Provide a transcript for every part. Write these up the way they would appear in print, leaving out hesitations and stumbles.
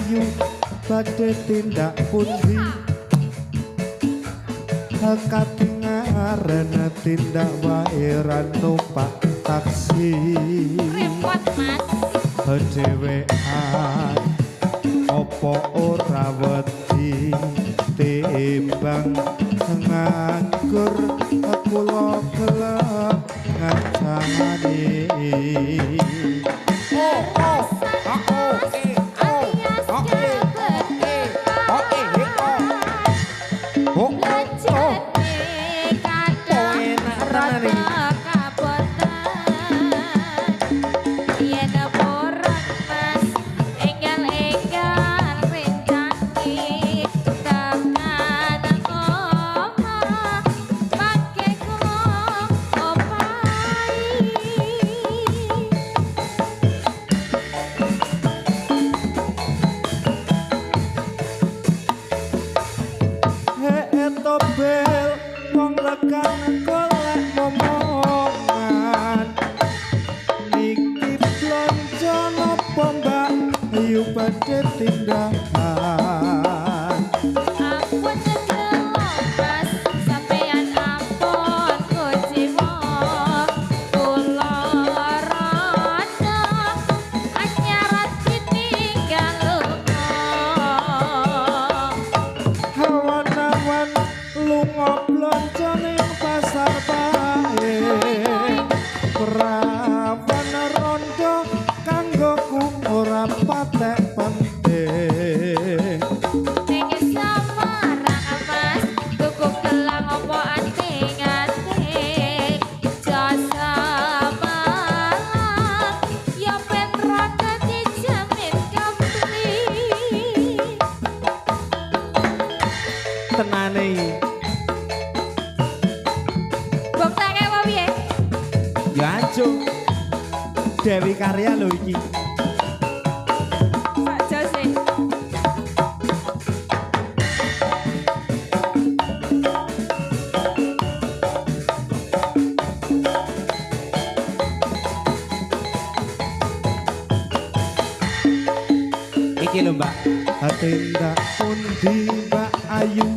ayu badhe tindak pundi katingan tindak wae ra numpak taksi repot mas dhewean opo ora wedi timbang nganggur kula gelem ngajani tobel wong lekang golek momongan niki blonjo napa mbak ayu badhe tindakan ampun ndelok mas sampeyan ampun kuciwa kula rada anyarat ditinggal hawan-hawan lunga blonjo ning pasar bae prawan rondo kanggoku ora patek penting ning samarang mas tuku gelang opo anting-anting jasa malang ya ben rada dijamin komplit tenane buktake apa piye ya ancuk Dewi Karya lho iki sak jose iki lho mbak tindak pundi mbak ayu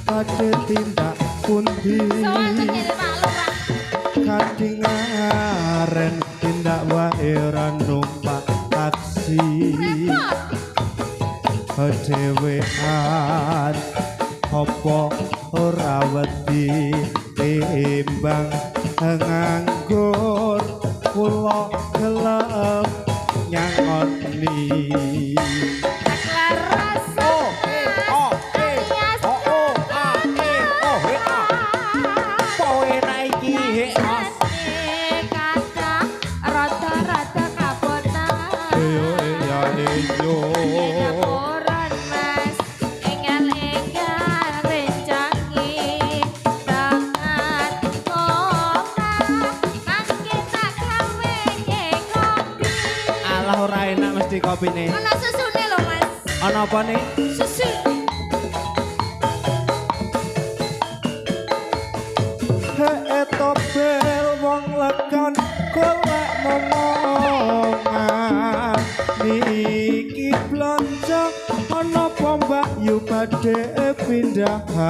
badhe tindak pundi soal kene Pak Lurah katingaren tindak wae ra numpak taksi dhewean apa ora wedi timbang nganggur kula gelem nyangoni ora enak mesti kopine. Ana susune lho Mas. Ana apa nih? Susu. Tobel wong lekon golek momongan niki blonjo ana apa mbak yu badhe pindahan